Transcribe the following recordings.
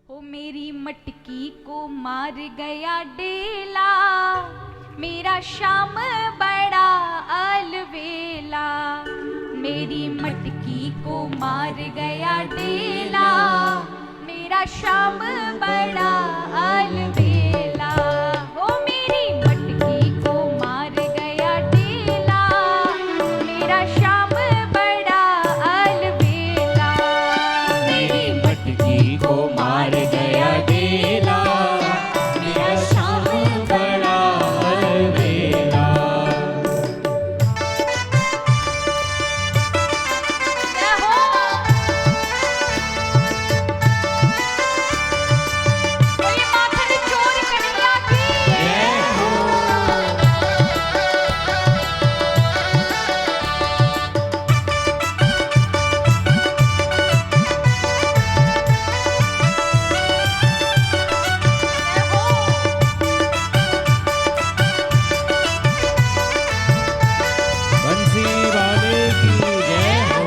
ओ मेरी मटकी को मार गया डेला, मेरा श्याम बड़ा अलवेला। मेरी मटकी को मार गया डेला, मेरा श्याम बड़ा अलवेला। ओ मेरी मटकी को मार गया डेला, मेरा श्याम बड़ा अलवेला। मेरी मटकी को मार गया डेला, मेरा श्याम बड़ा अलवेला। जय हो। बोलिए माखन चोर कन्हैया की। जय हो। जय हो। बंसी वाले की जय हो।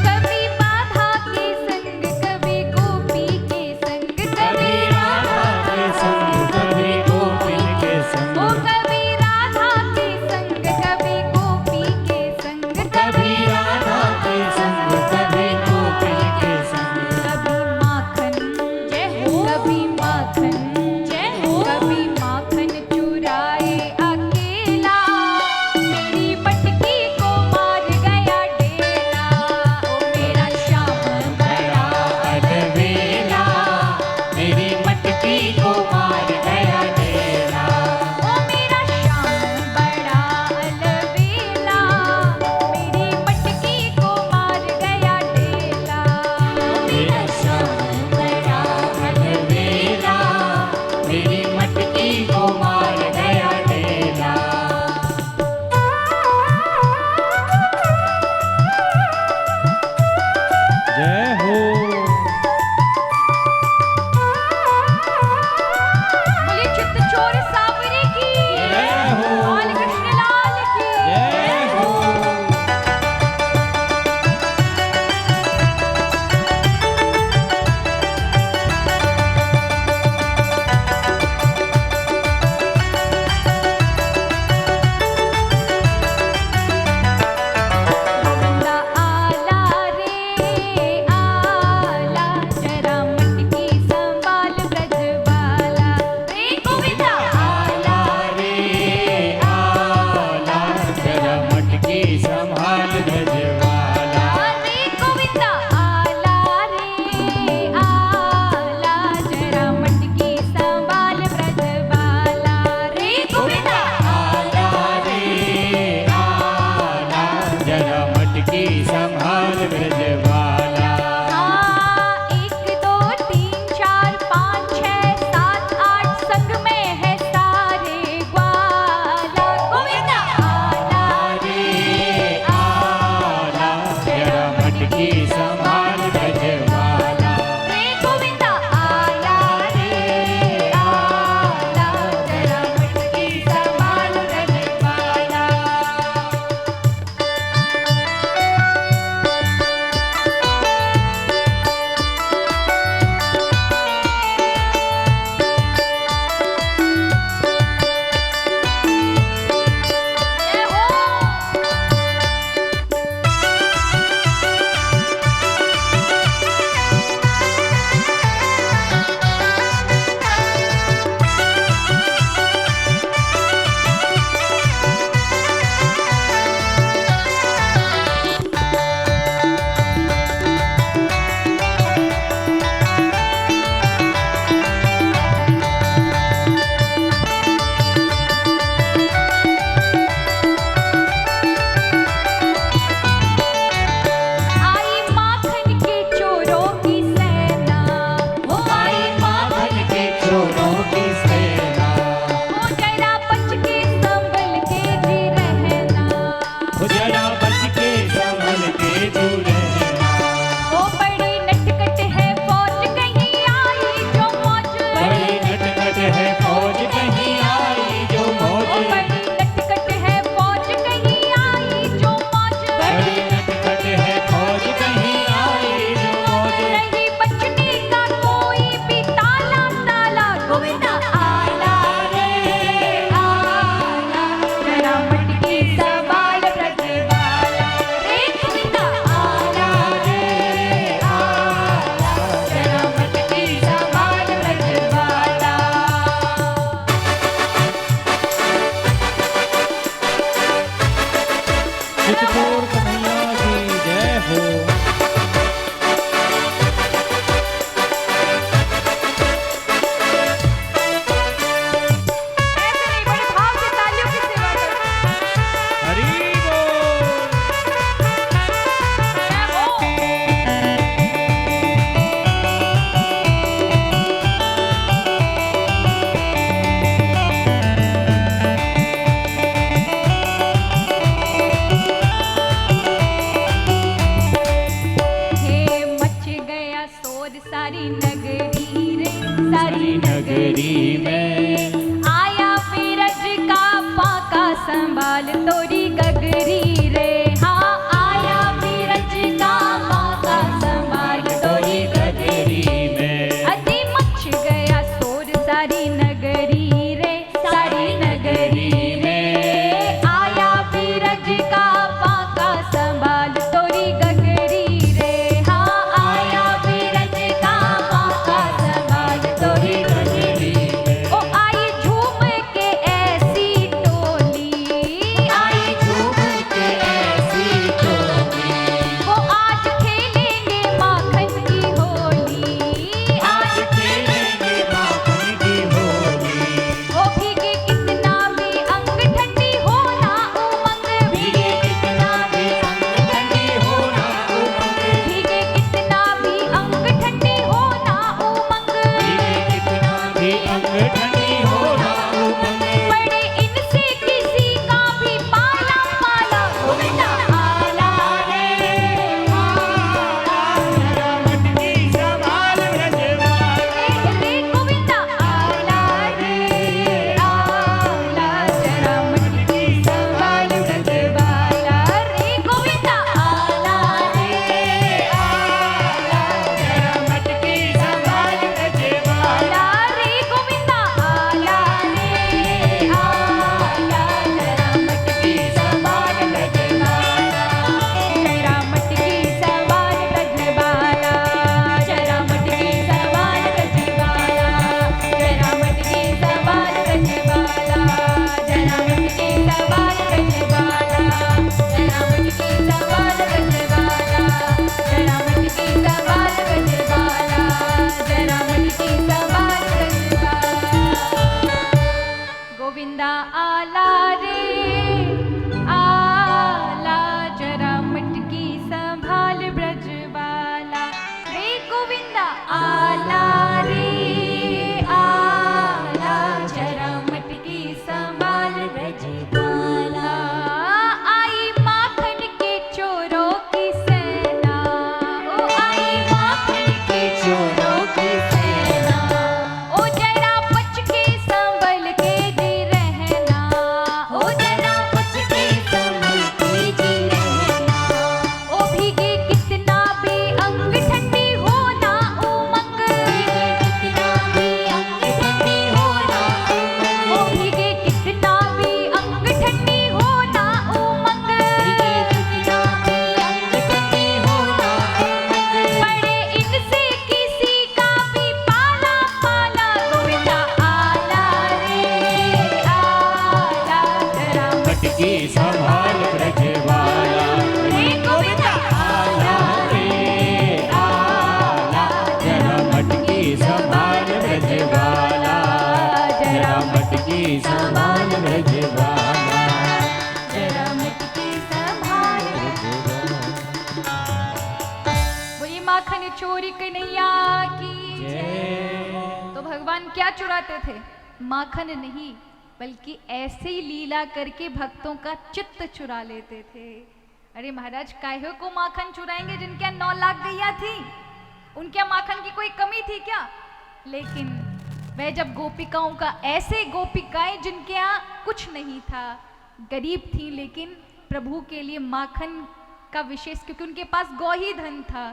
कभी माधा के संग, कभी गोपी के संग, कभी राधा के संग, कभी गोपी के संग। ओ कभी राधा के संग, कभी गोपी के संग, कभी राधा के संग, कभी गोपी के संग। कभी माखन जय हो, कभी माखन जय हो, कभी माखन चुराए अकेला। मेरी मटकी को मार गया डेला, ओ मेरा श्याम बड़ा अलवेला, मेरी मटकी को मार गया डेला। ओ मेरा श्याम बड़ा अलवेला, मेरी मटकी को मार गया डेला। मेरा श्याम बड़ा अलवेला, मेरी मटकी को मार गया डेला। जय हो। बोलिए चित्त चोर सावरे की। जय हो। लाल कृष्ण लाल की। जय हो। गोविंदा आला रे आला, और सारी नगरी रे, सारी नगरी में आया बीरज का पाका संभाल तोरी गगरी रे। हाँ आया बीरज का पाका संभाल तोरी गगरी में अति मच गया शोर सारी नगरी रे, सारी नगरी में आया बीरज का पाका संभाल तोरी गगरी रे। हाँ आया बीरज का पाका संभाल तोरी गगरी में ओ आई झूम के ऐसी टोली, आई झूम के ऐसी टोली, वो आज खेलेंगे माखन की होली, आज खेलेंगे माखन की होली। वो भीगे कितना भी अंग ठंडी हो ना उमंग, भीगे कितना भी अंग ठंडी हो ना उमंग, भीगे कितना भी अंग ठंडी हो ना उमंग, भीगे कितना भी अंग ठंडी हो ना उमंग। पड़े इनसे किसी का भी पाला पाला, गोविंदा आला रे जरा मटकी संभाल ब्रजवाला, रे गोविंदा आला रे आला, जरा मटकी संभाल ब्रजवाला रे गोविंदा आला रे आला, जरा मटकी संभाल ब्रजवाला, आला रे गोविंदा आला रे आला, जरा मटकी संभाल ब्रजवाला, जरा मटकी संभाल ब्रजवाला, जरा मटकी संभाल ब्रजवाला, जरा मटकी संभाल ब्रजवाला, जरा मटकी संभाल ब्रजवाला, जरा मटकी संभाल ब्रजवाला, जरा मटकी संभाल ब्रजवाला, जरा मटकी संभाल ब्रजवाला। गोविंदा आला रे आला, जरा मटकी संभाल ब्रजवाला रे गोविंदा आला रे आला, जरा मटकी संभाल ब्रजवाला। आई माखन के चोरों की सेना, ओ आई माखन के चोरों की सेना, ओ जरा बच के संभल के जी रहना, ओ जरा बच के संभल के जी रहना, ओ भीगे कितना भी अंग ठंडी हो ना उमंग, भीगे कितना भी अंग ठंडी हो ना उमंग, ओ भीगे कितना भी अंग ठंडी हो ना उमंग, भीगे कितना भी अंग ठंडी हो ना उमंग, पड़े इनसे किसी का भी पाला पाला, गोविंदा आला रे आला, जरा मटकी संभाल ब्रजवाला, रे गोविंदा आला रे आला, जरा मटकी संभाल ब्रजवाला, जरा मटकी संभाल ब्रजवाला, जरा मटकी संभाल। बोलिए माखन चोरी कन्हैया की जय। तो भगवान क्या चुराते थे? माखन नहीं, बल्कि ऐसे ही लीला करके भक्तों का चित्त चुरा लेते थे। अरे महाराज काहे को माखन चुराएंगे जिनके यहाँ 9 लाख गैया थी? उनके यहाँ माखन की कोई कमी थी क्या? लेकिन वह जब गोपिकाओं का, ऐसे गोपिकाएं जिनके यहाँ कुछ नहीं था, गरीब थी, लेकिन प्रभु के लिए माखन का विशेष, क्योंकि उनके पास गौ ही धन था,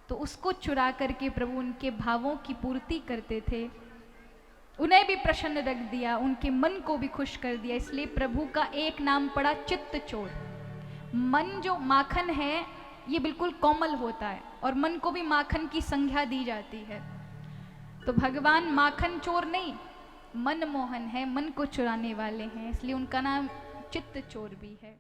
तो उसको चुरा करके प्रभु उनके भावों की पूर्ति करते थे। उन्हें भी प्रसन्न रख दिया, उनके मन को भी खुश कर दिया। इसलिए प्रभु का एक नाम पड़ा चित्त चोर। मन जो माखन है ये बिल्कुल कोमल होता है और मन को भी माखन की संज्ञा दी जाती है। तो भगवान माखन चोर नहीं, मन मोहन है, मन को चुराने वाले हैं, इसलिए उनका नाम चित्त चोर भी है।